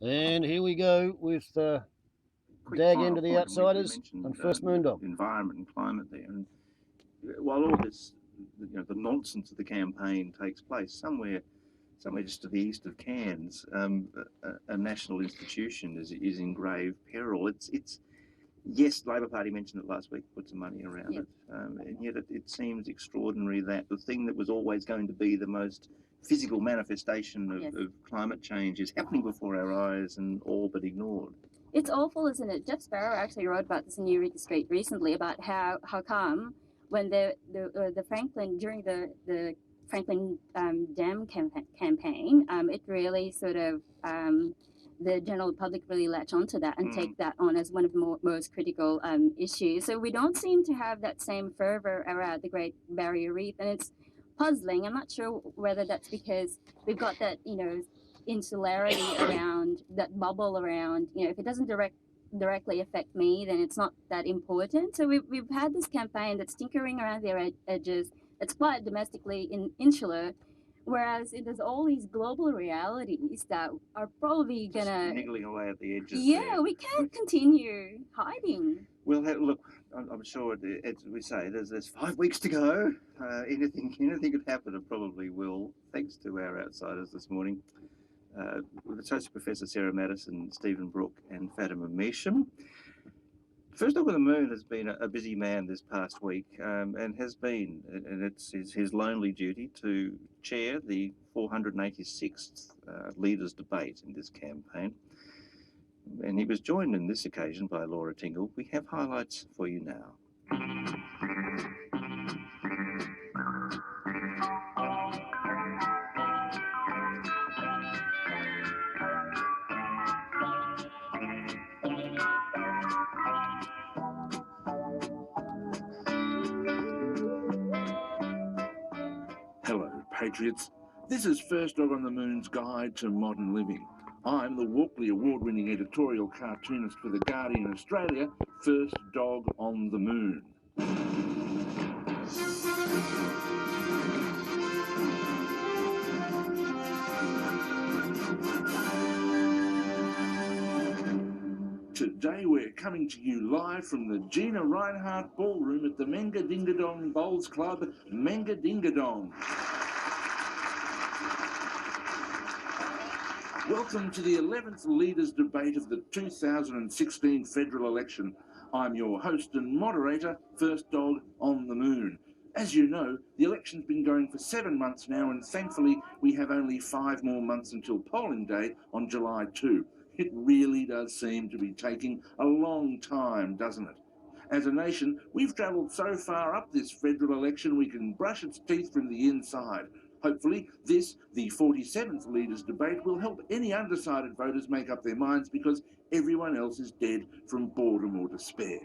And here we go with Quick Dag final into the point, and we outsiders mentioned and First Moon Dog. environment and climate there. And while all this, the nonsense of the campaign takes place, somewhere just to the east of Cairns, a national institution is in grave peril. It's yes, Labor Party mentioned it last week, put some money around it, and yet it seems extraordinary that the thing that was always going to be the most physical manifestation of climate change is happening before our eyes and all but ignored. It's awful, isn't it? Jeff Sparrow actually wrote about this in Eureka Street recently about how come when the Franklin during the Franklin Dam campaign, it really sort of the general public really latch onto that and take that on as one of the most critical issues. So we don't seem to have that same fervor around the Great Barrier Reef, and it's puzzling. I'm not sure whether that's because we've got that, insularity around, that bubble around, if it doesn't directly affect me, then it's not that important. So we've had this campaign that's tinkering around the edges. It's quite domestically insular, whereas there's all these global realities that are probably gonna niggling away at the edges. Yeah, there. We can't continue hiding. Well, look, I'm sure, as we say, there's 5 weeks to go. Anything could happen, and probably will, thanks to our outsiders this morning. With Associate Professor Sarah Madison, Stephen Brooke, and Fatima Measham. First Dog on the Moon has been a busy man this past week, and has been, and it's his lonely duty to chair the 486th Leaders' Debate in this campaign. And he was joined on this occasion by Laura Tingle. We have highlights for you now. Hello, Patriots. This is First Dog on the Moon's Guide to Modern Living. I'm the Walkley Award-winning editorial cartoonist for The Guardian Australia, First Dog on the Moon. Today we're coming to you live from the Gina Reinhardt Ballroom at the Menga Dingadong Bowls Club, Menga Dingadong. Welcome to the 11th Leaders' Debate of the 2016 federal election. I'm your host and moderator, First Dog on the Moon. As you know, the election's been going for 7 months now, and thankfully we have only 5 more months until polling day on July 2. It really does seem to be taking a long time, doesn't it? As a nation, we've travelled so far up this federal election we can brush its teeth from the inside. Hopefully, this, the 47th Leaders' Debate, will help any undecided voters make up their minds because everyone else is dead from boredom or despair.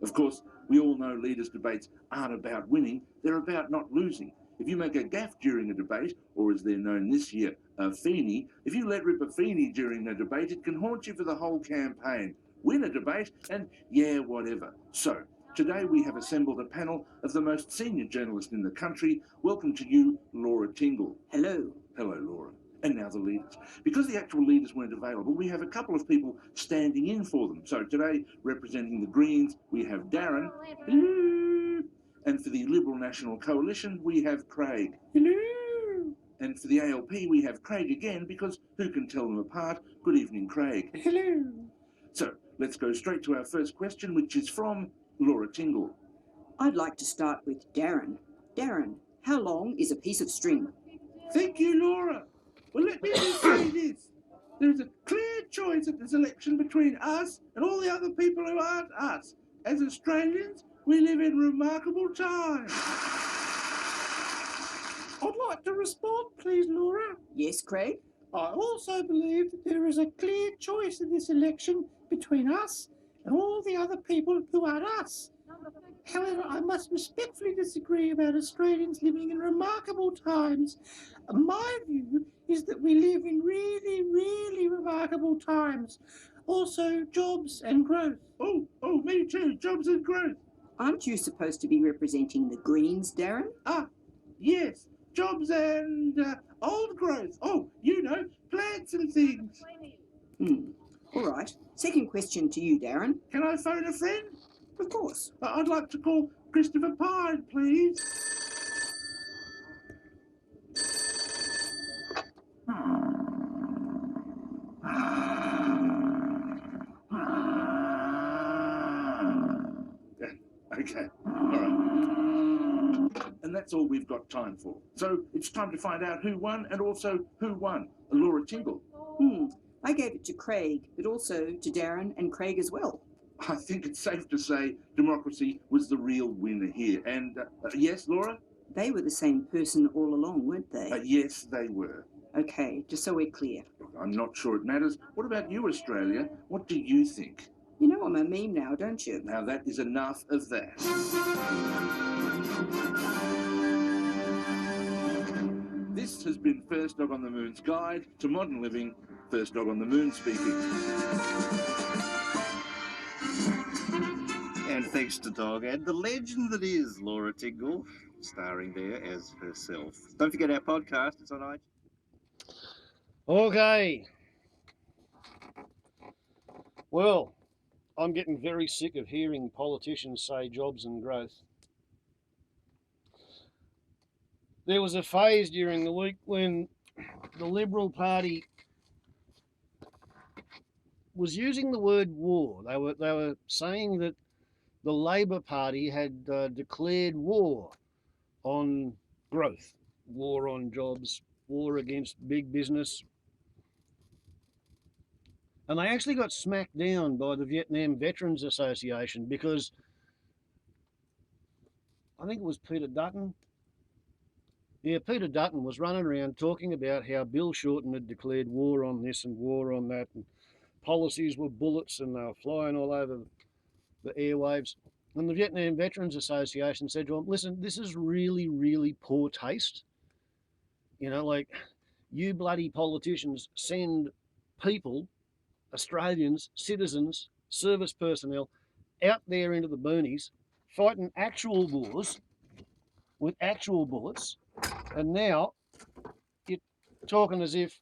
Of course, we all know Leaders' Debates aren't about winning, they're about not losing. If you make a gaffe during a debate, or as they're known this year, a feenie, if you let rip a feenie during a debate, it can haunt you for the whole campaign. Win a debate, and yeah, whatever. So, today we have assembled a panel of the most senior journalists in the country. Welcome to you, Laura Tingle. Hello. Hello, Laura. And now the leaders. Because the actual leaders weren't available, we have a couple of people standing in for them. So today, representing the Greens, we have Darren. Hello. And for the Liberal National Coalition, we have Craig. Hello. And for the ALP, we have Craig again, because who can tell them apart? Good evening, Craig. Hello. So, let's go straight to our first question, which is from Laura Tingle. I'd like to start with Darren. Darren, how long is a piece of string? Thank you, Laura. Well, let me just say this. There's a clear choice at this election between us and all the other people who aren't us. As Australians, we live in remarkable times. I'd like to respond, please, Laura. Yes, Craig? I also believe that there is a clear choice in this election between us and all the other people who aren't us. However, I must respectfully disagree about Australians living in remarkable times. My view is that we live in really, really remarkable times. Also, jobs and growth. Oh, me too. Jobs and growth. Aren't you supposed to be representing the Greens, Darren? Ah, yes. Jobs and old growth. Oh, plants and things. All right. Second question to you, Darren. Can I phone a friend? Of course. I'd like to call Christopher Pine, please. Okay, all right. And that's all we've got time for. So it's time to find out who won and also who won. Laura Tingle. I gave it to Craig, but also to Darren and Craig as well. I think it's safe to say democracy was the real winner here. And yes, Laura? They were the same person all along, weren't they? Yes, they were. Okay, just so we're clear. Look, I'm not sure it matters. What about you, Australia? What do you think? You know I'm a meme now, don't you? Now that is enough of that. This has been First Dog on the Moon's Guide to Modern Living. First Dog on the Moon speaking. And thanks to Dog and the legend that is Laura Tingle, starring there as herself. Don't forget our podcast, it's on iTunes. Okay. Well, I'm getting very sick of hearing politicians say jobs and growth. There was a phase during the week when the Liberal Party was using the word war. They were saying that the Labor Party had declared war on growth, war on jobs, war against big business. And they actually got smacked down by the Vietnam Veterans Association because I think it was Peter Dutton. Yeah, Peter Dutton was running around talking about how Bill Shorten had declared war on this and war on that, and policies were bullets and they were flying all over the airwaves. And the Vietnam Veterans Association said to him, listen, this is really, really poor taste. You know, like, you bloody politicians send people, Australians, citizens, service personnel, out there into the boonies, fighting actual wars with actual bullets, and now you're talking as if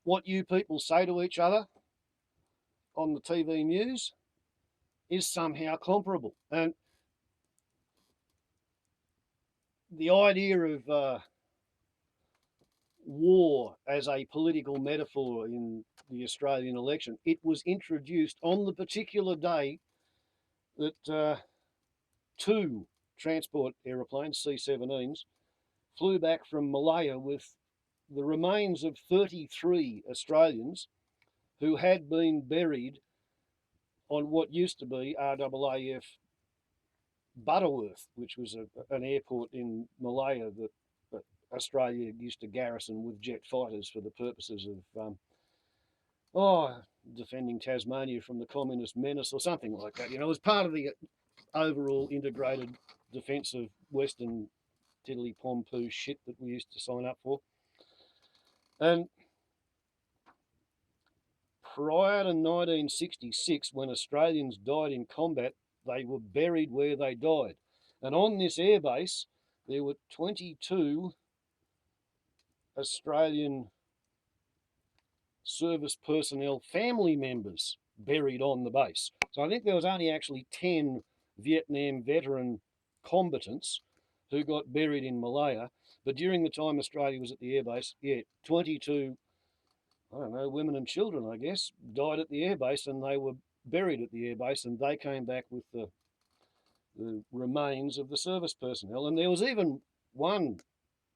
what you people say to each other on the TV news is somehow comparable. And the idea of war as a political metaphor in the Australian election, it was introduced on the particular day that two transport aeroplanes, C-17s, flew back from Malaya with the remains of 33 Australians who had been buried on what used to be RAAF Butterworth, which was an airport in Malaya that Australia used to garrison with jet fighters for the purposes of defending Tasmania from the communist menace or something like that. You know, it was part of the overall integrated defence of Western tiddly-pom-poo shit that we used to sign up for. And prior to 1966, when Australians died in combat, they were buried where they died. And on this airbase, there were 22 Australian service personnel family members buried on the base. So I think there was only actually 10 Vietnam veteran combatants who got buried in Malaya. But during the time Australia was at the airbase, 22, I don't know, women and children, I guess, died at the airbase, and they were buried at the airbase, and they came back with the remains of the service personnel. And there was even one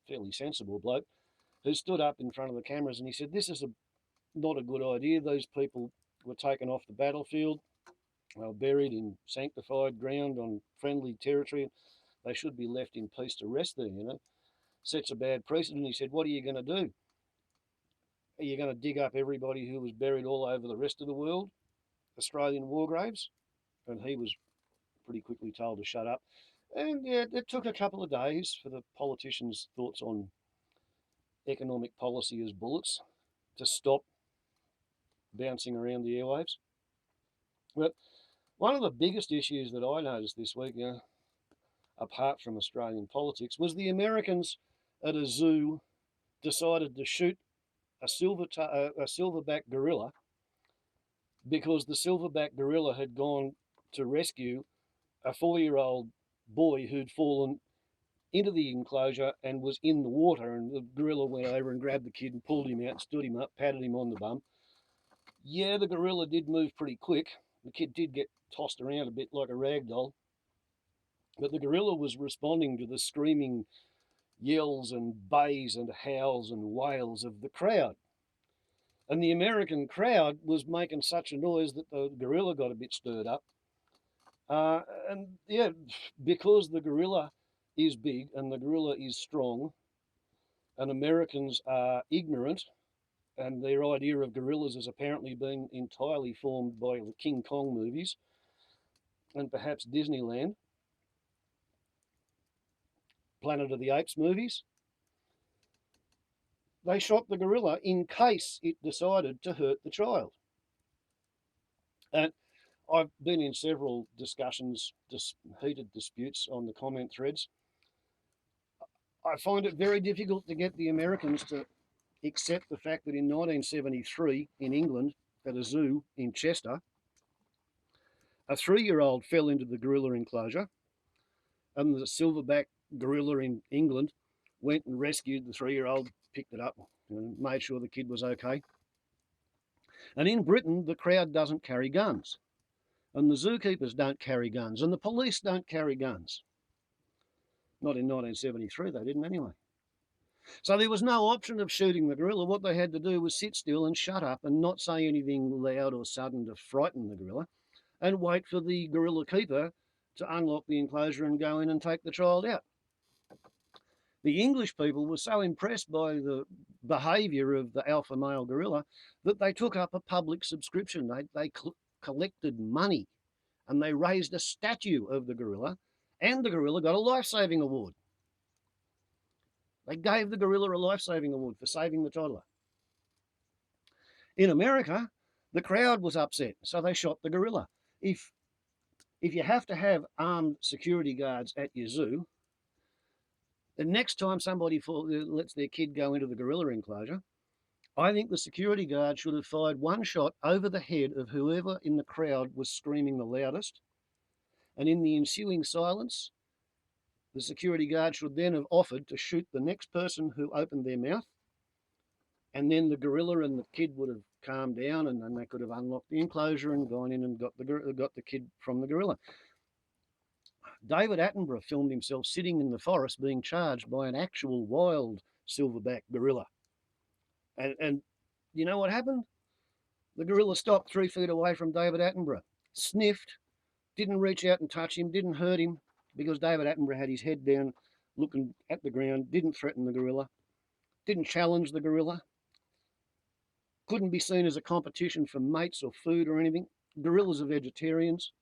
fairly sensible bloke who stood up in front of the cameras and he said, this is not a good idea. Those people were taken off the battlefield. They were buried in sanctified ground on friendly territory. They should be left in peace to rest there, you know. Sets a bad precedent. He said, what are you going to do? Are you going to dig up everybody who was buried all over the rest of the world, Australian war graves? And he was pretty quickly told to shut up. And yeah, it took a couple of days for the politicians' thoughts on economic policy as bullets to stop bouncing around the airwaves. But one of the biggest issues that I noticed this week, apart from Australian politics, was the Americans at a zoo decided to shoot a silverback gorilla because the silverback gorilla had gone to rescue a 4-year-old boy who'd fallen into the enclosure and was in the water, and the gorilla went over and grabbed the kid and pulled him out, stood him up, patted him on the bum. Yeah, the gorilla did move pretty quick. The kid did get tossed around a bit like a rag doll, but the gorilla was responding to the screaming yells and bays and howls and wails of the crowd. And the American crowd was making such a noise that the gorilla got a bit stirred up. And yeah, because the gorilla is big and the gorilla is strong, and Americans are ignorant, and their idea of gorillas has apparently been entirely formed by the King Kong movies and perhaps Disneyland, Planet of the Apes movies. They shot the gorilla in case it decided to hurt the child. And I've been in several discussions, heated disputes on the comment threads. I find it very difficult to get the Americans to accept the fact that in 1973 in England, at a zoo in Chester, a 3-year-old fell into the gorilla enclosure, and the silverback gorilla in England went and rescued the 3-year-old, picked it up, and made sure the kid was okay. And in Britain, the crowd doesn't carry guns, and the zookeepers don't carry guns, and the police don't carry guns. Not in 1973, they didn't anyway. So there was no option of shooting the gorilla. What they had to do was sit still and shut up and not say anything loud or sudden to frighten the gorilla, and wait for the gorilla keeper to unlock the enclosure and go in and take the child out. The English people were so impressed by the behaviour of the alpha male gorilla that they took up a public subscription. They collected money and they raised a statue of the gorilla, and the gorilla got a life-saving award. They gave the gorilla a life-saving award for saving the toddler. In America, the crowd was upset, so they shot the gorilla. If you have to have armed security guards at your zoo, the next time somebody lets their kid go into the gorilla enclosure, I think the security guard should have fired one shot over the head of whoever in the crowd was screaming the loudest, and in the ensuing silence, the security guard should then have offered to shoot the next person who opened their mouth, and then the gorilla and the kid would have calmed down, and then they could have unlocked the enclosure and gone in and got the kid from the gorilla. David Attenborough filmed himself sitting in the forest being charged by an actual wild silverback gorilla. And you know what happened? The gorilla stopped 3 feet away from David Attenborough, sniffed, didn't reach out and touch him, didn't hurt him, because David Attenborough had his head down looking at the ground, didn't threaten the gorilla, didn't challenge the gorilla, couldn't be seen as a competition for mates or food or anything. Gorillas are vegetarians.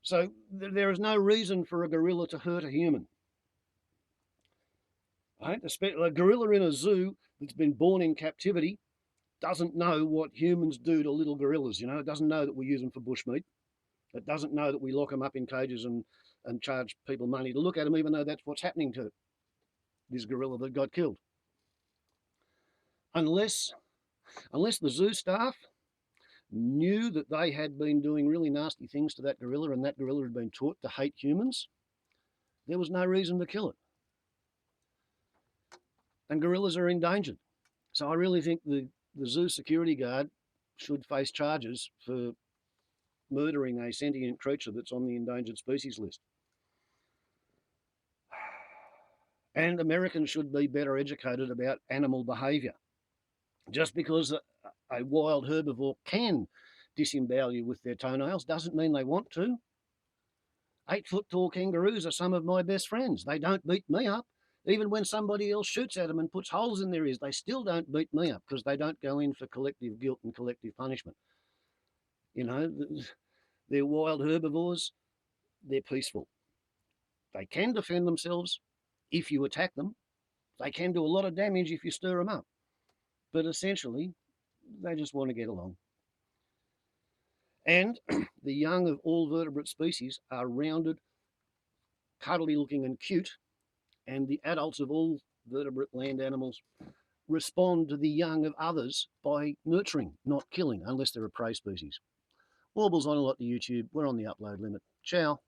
So there is no reason for a gorilla to hurt a human. Right? A gorilla in a zoo that's been born in captivity doesn't know what humans do to little gorillas. It doesn't know that we use them for bushmeat. It doesn't know that we lock them up in cages and charge people money to look at them, even though that's what's happening to this gorilla that got killed. Unless the zoo staff knew that they had been doing really nasty things to that gorilla and that gorilla had been taught to hate humans, there was no reason to kill it. And gorillas are endangered. So I really think the zoo security guard should face charges for murdering a sentient creature that's on the endangered species list. And Americans should be better educated about animal behaviour. Just because a wild herbivore can disembowel you with their toenails doesn't mean they want to. 8-foot-tall kangaroos are some of my best friends. They don't beat me up. Even when somebody else shoots at them and puts holes in their ears, they still don't beat me up because they don't go in for collective guilt and collective punishment. They're wild herbivores. They're peaceful. They can defend themselves if you attack them. They can do a lot of damage if you stir them up. But essentially, they just want to get along. And the young of all vertebrate species are rounded, cuddly looking and cute, and the adults of all vertebrate land animals respond to the young of others by nurturing, not killing, unless they're a prey species. Warbles on a lot to YouTube. We're on the upload limit. Ciao.